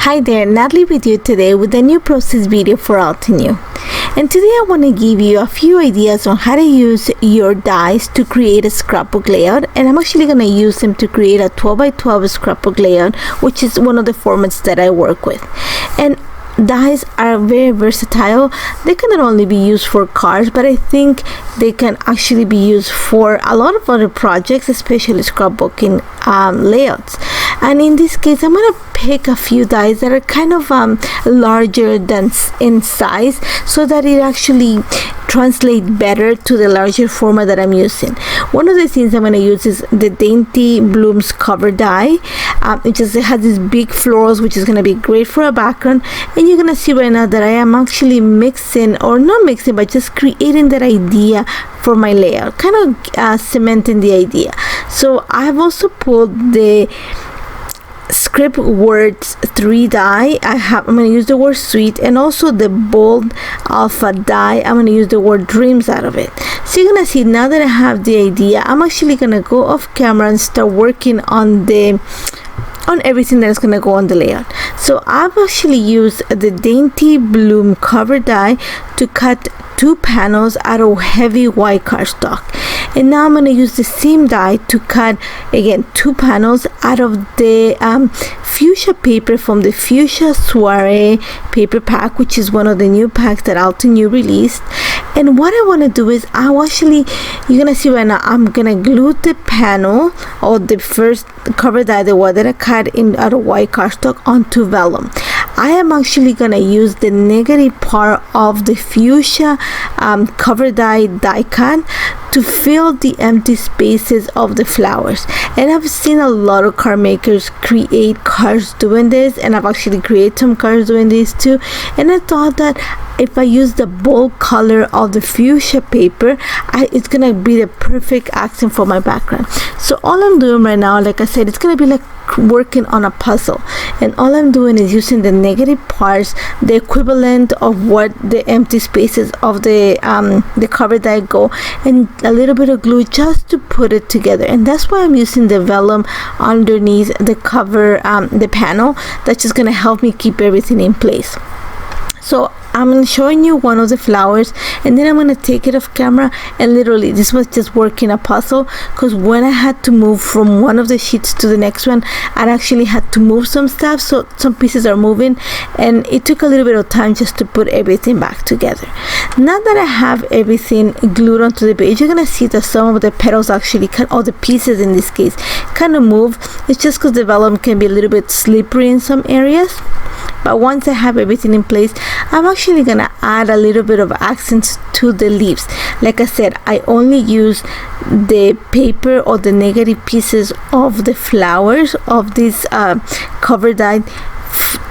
Hi there, Nathalie with you today with a new process video for Altenew. And today I want to give you a few ideas on how to use your dies to create a scrapbook layout, and I'm actually going to use them to create a 12 by 12 scrapbook layout, which is one of the formats that I work with. And dies are very versatile. They can not only be used for cards, but I think they can actually be used for a lot of other projects, especially scrapbooking layouts. And in this case, I'm going to pick a few dies that are kind of larger than in size, so that it actually translates better to the larger format that I'm using. One of the things I'm going to use is the Dainty Blooms cover die. It has these big florals, which is going to be great for a background. And you're going to see right now that I am actually mixing, or not mixing, but just creating that idea for my layout, kind of cementing the idea. So I've also pulled the Script Words 3 die. I'm going to use the word sweet, and also the bold alpha die. I'm going to use the word dreams out of it. So you're going to see now that I have the idea, I'm actually going to go off camera and start working on everything that's going to go on the layout. So I've actually used the Dainty Bloom cover die to cut 2 panels out of heavy white cardstock. And now I'm going to use the same die to cut again 2 panels out of the fuchsia paper from the Fuchsia Soiree paper pack, which is one of the new packs that Altenew released. And what I want to do is you're going to see right now, I'm going to glue the panel, or the first cover die, the one that I cut out of white cardstock, onto vellum. I am actually going to use the negative part of the fuchsia cover die cut to fill the empty spaces of the flowers. And I've seen a lot of card makers create cards doing this, and I've actually created some cards doing this too. And I thought that if I use the bold color of the fuchsia paper, it's gonna be the perfect accent for my background. So all I'm doing right now, like I said, it's gonna be like working on a puzzle, and all I'm doing is using the negative parts, the equivalent of what the empty spaces of the cover die go, and a little bit of glue just to put it together. And that's why I'm using the vellum underneath the cover, the panel. That's just gonna help me keep everything in place. So I'm showing you one of the flowers, and then I'm going to take it off camera, and literally this was just working a puzzle, because when I had to move from one of the sheets to the next one, I actually had to move some stuff, so some pieces are moving, and it took a little bit of time just to put everything back together. Now that I have everything glued onto the page, you're going to see that some of the petals actually all the pieces in this case kind of move. It's just because the vellum can be a little bit slippery in some areas. But once I have everything in place, I'm actually going to add a little bit of accents to the leaves. Like I said, I only use the paper or the negative pieces of the flowers of this cover die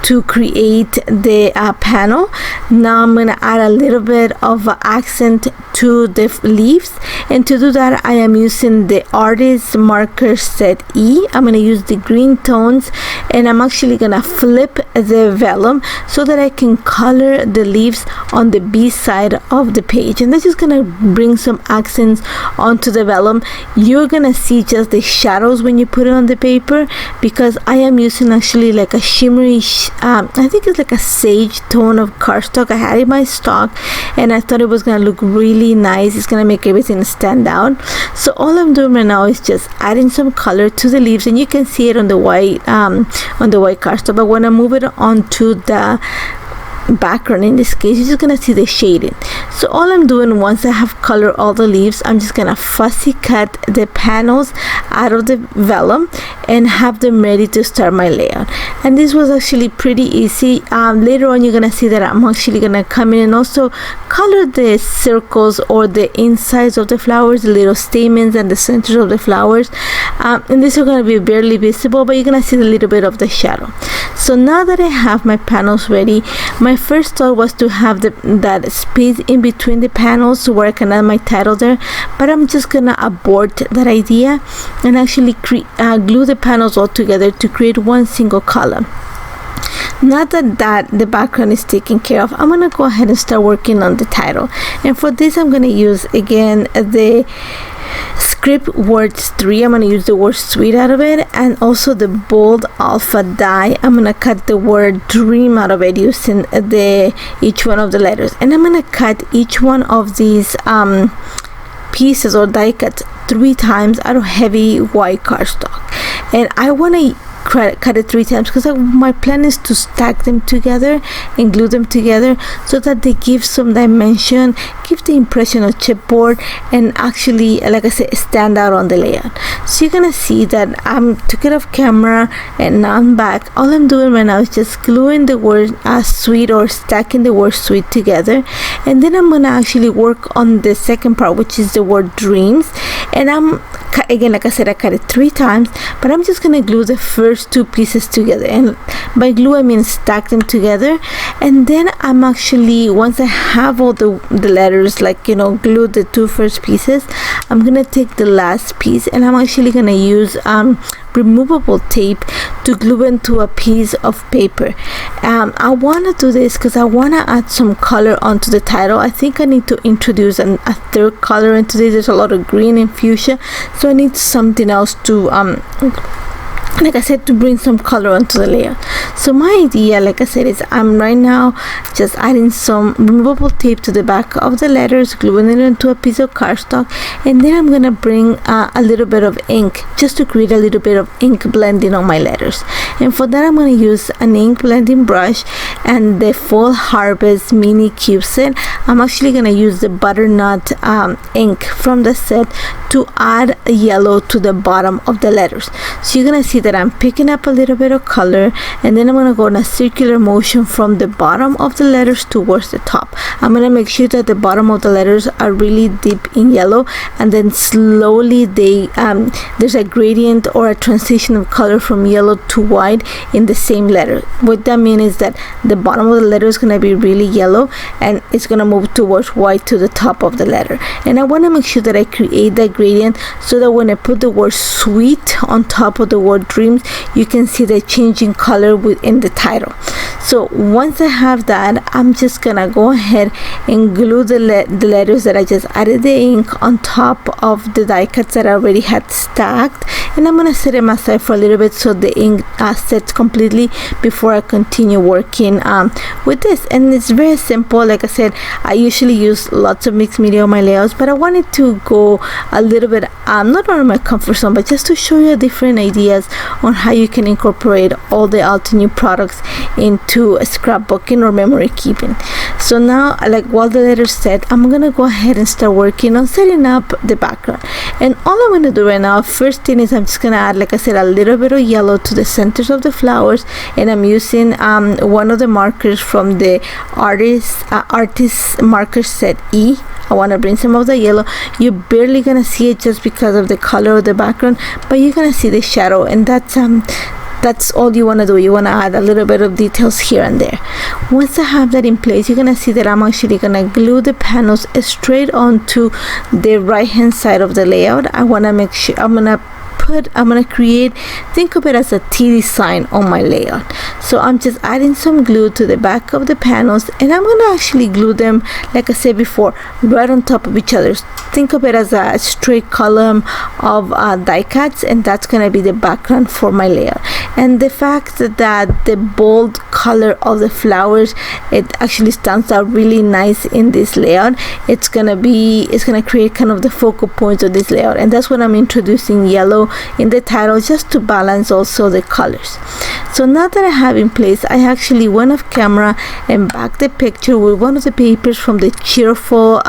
to create the panel. Now I'm going to add a little bit of accent to the leaves, and to do that I am using the artist marker set E. I'm going to use the green tones, and I'm actually going to flip the vellum so that I can color the leaves on the B side of the page, and this is going to bring some accents onto the vellum. You're going to see just the shadows when you put it on the paper, because I am using actually like a shimmery I think it's like a sage tone of cardstock I had in my stock, and I thought it was going to look really nice. It's going to make everything stand out. So all I'm doing right now is just adding some color to the leaves, and you can see it on the white cardstock. But when I move it onto the background, in this case, you're just gonna see the shading. So all I'm doing, once I have colored all the leaves, I'm just gonna fussy cut the panels out of the vellum and have them ready to start my layout. And this was actually pretty easy. Later on, you're gonna see that I'm actually gonna come in and also color the circles or the insides of the flowers, the little stamens and the centers of the flowers, and these are gonna be barely visible, but you're gonna see a little bit of the shadow. So now that I have my panels ready, my first thought was to have that space in between the panels where I can add my title there, but I'm just gonna abort that idea and actually glue the panels all together to create one single column. Now that the background is taken care of, I'm gonna go ahead and start working on the title. And for this, I'm gonna use again the script words 3, I'm going to use the word sweet out of it, and also the bold alpha die, I'm going to cut the word dream out of it using each one of the letters. And I'm going to cut each one of these pieces or die cuts 3 times out of heavy white cardstock. And I want to cut it 3 times because my plan is to stack them together and glue them together so that they give some dimension, give the impression of chipboard, and actually, like I said, stand out on the layout. So you're gonna see that I took it off camera and now I'm back. All I'm doing right now is just gluing the word sweet, or stacking the word sweet together, and then I'm gonna actually work on the second part, which is the word dreams. And I'm again, like I said, I cut it 3 times, but I'm just gonna glue the first 2 pieces together, and by glue I mean stack them together. And then I'm actually, once I have all the letters, like, you know, glue the 2 first pieces, I'm gonna take the last piece and I'm actually gonna use removable tape to glue into a piece of paper. I want to do this because I want to add some color onto the title. I think I need to introduce a third color into this. There's a lot of green and fuchsia, so I need something else to like I said, to bring some color onto the layout. So my idea, like I said, is I'm right now just adding some removable tape to the back of the letters, gluing it into a piece of cardstock, and then I'm gonna bring a little bit of ink just to create a little bit of ink blending on my letters. And for that, I'm gonna use an ink blending brush and the Fall Harvest mini cube set. I'm actually gonna use the butternut ink from the set to add yellow to the bottom of the letters. So you're gonna see that I'm picking up a little bit of color, and then I'm going to go in a circular motion from the bottom of the letters towards the top. I'm going to make sure that the bottom of the letters are really deep in yellow, and then slowly there's a gradient or a transition of color from yellow to white in the same letter. What that means is that the bottom of the letter is going to be really yellow and it's going to move towards white to the top of the letter. And I want to make sure that I create that gradient so that when I put the word sweet on top of the word dreams, you can see the changing color within the title. So once I have that, I'm just gonna go ahead and glue the letters that I just added the ink on top of the die cuts that I already had stacked, and I'm gonna set them aside for a little bit so the ink sets completely before I continue working with this. And it's very simple. Like I said, I usually use lots of mixed media on my layouts, but I wanted to go a little bit not out of my comfort zone, but just to show you different ideas on how you can incorporate all the Altenew products into scrapbooking or memory keeping. So now, like while the letters set, I'm gonna go ahead and start working on setting up the background. And all I'm gonna do right now, first thing is I'm just gonna add, like I said, a little bit of yellow to the centers of the flowers, and I'm using one of the markers from the artist marker set E. I want to bring some of the yellow. You're barely gonna see it just because of the color of the background, but you're gonna see the shadow, and that's all you want to do. You want to add a little bit of details here and there. Once I have that in place, you're gonna see that I'm actually gonna glue the panels straight onto the right hand side of the layout. I want to make sure I'm gonna create, think of it as a T design on my layout. So I'm just adding some glue to the back of the panels, and I'm gonna actually glue them, like I said before, right on top of each other. Think of it as a straight column of die cuts, and that's gonna be the background for my layout. And the fact that the bold color of the flowers, it actually stands out really nice in this layout. It's gonna create kind of the focal points of this layout, and that's when I'm introducing yellow in the title just to balance also the colors. So now that I have in place, I actually went off camera and backed the picture with one of the papers from the Cheerful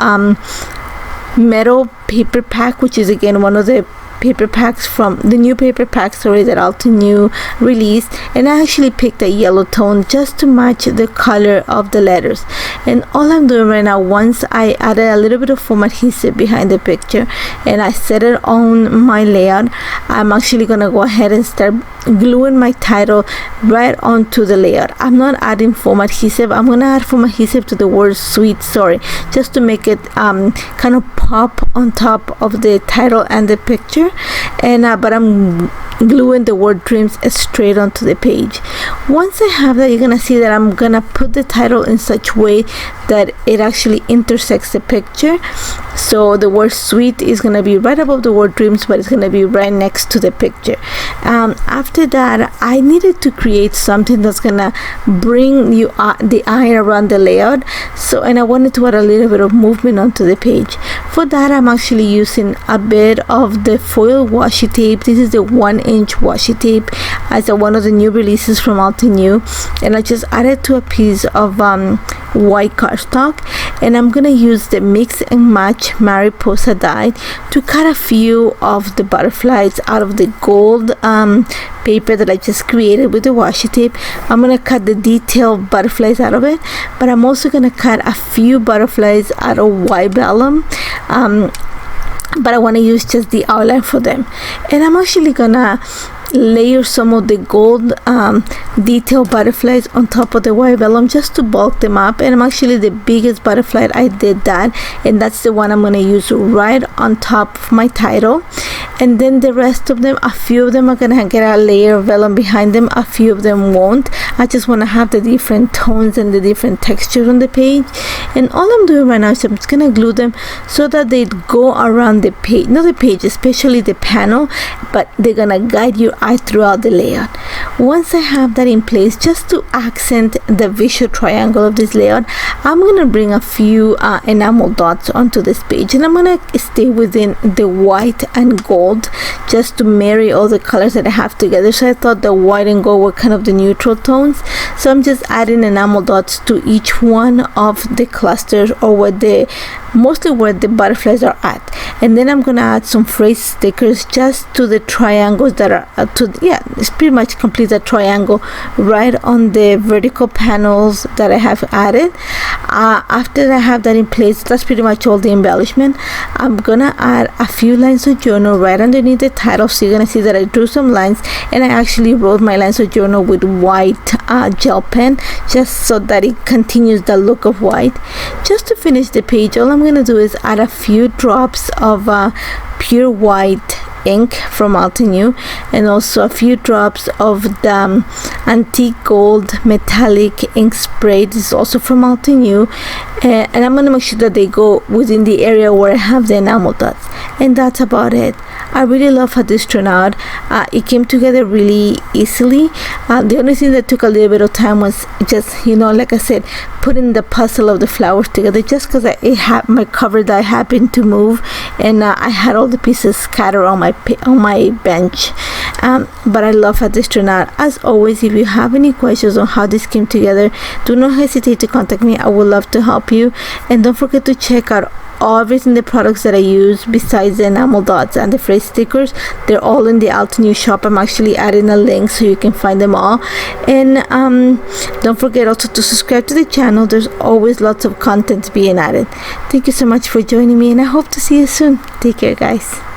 metal paper pack, which is again one of the paper packs from the new paper packs that Altenew released, and I actually picked a yellow tone just to match the color of the letters. And all I'm doing right now, once I added a little bit of foam adhesive behind the picture and I set it on my layout, I'm actually gonna go ahead and start gluing my title right onto the layout. I'm not adding foam adhesive. I'm gonna add foam adhesive to the word sweet, just to make it kind of pop on top of the title and the picture. picture, and but I'm gluing the word dreams straight onto the page. Once I have that, you're gonna see that I'm gonna put the title in such way that it actually intersects the picture. So the word sweet is gonna be right above the word dreams, but it's gonna be right next to the picture. After that, I needed to create something that's gonna bring you the eye around the layout. So, and I wanted to add a little bit of movement onto the page. For that, I'm actually using a bit of the foil washi tape. This is the 1-inch washi tape as one of the new releases from Altenew, and I just added to a piece of white cardstock, and I'm gonna use the mix and match mariposa die to cut a few of the butterflies out of the gold paper that I just created with the washi tape. I'm gonna cut the detailed butterflies out of it, but I'm also gonna cut a few butterflies out of white vellum, but I want to use just the outline for them. And I'm actually gonna layer some of the gold detailed butterflies on top of the white vellum just to bulk them up. And I'm actually the biggest butterfly, I did that, and that's the one I'm going to use right on top of my title. And then the rest of them, a few of them are going to get a layer of vellum behind them, a few of them won't. I just want to have the different tones and the different textures on the page. And all I'm doing right now is I'm just going to glue them so that they go around the page, not the page, especially the panel, but they're going to guide your eye throughout the layout. Once I have that in place, just to accent the visual triangle of this layout, I'm going to bring a few enamel dots onto this page, and I'm going to stay within the white and gold just to marry all the colors that I have together. So I thought the white and gold were kind of the neutral tones, so I'm just adding enamel dots to each one of the clusters, or mostly where the butterflies are at. And then I'm gonna add some phrase stickers just to the triangles that are it's pretty much complete the triangle right on the vertical panels that I have added. After I have that in place, that's pretty much all the embellishment. I'm gonna add a few lines of journal right underneath the title, so you're gonna see that I drew some lines, and I actually wrote my lines of journal with white gel pen just so that it continues the look of white. Just to finish the page, all I'm gonna do is add a few drops of pure white ink from Altenew, and also a few drops of the antique gold metallic ink spray. This is also from Altenew, and I'm going to make sure that they go within the area where I have the enamel dots, and that's about it. I really love how this turned out. It came together really easily. The only thing that took a little bit of time was just, like I said, putting the puzzle of the flowers together, just because my cover die happened to move, and I had all the pieces scattered on my bench. But I love how this turned out. As always, if you have any questions on how this came together, do not hesitate to contact me. I would love to help you. And don't forget to check out everything, the products that I use besides the enamel dots and the phrase stickers. They're all in the Altenew shop. I'm actually adding a link so you can find them all. And don't forget also to subscribe to the channel. There's always lots of content being added. Thank you so much for joining me, and I hope to see you soon. Take care, guys.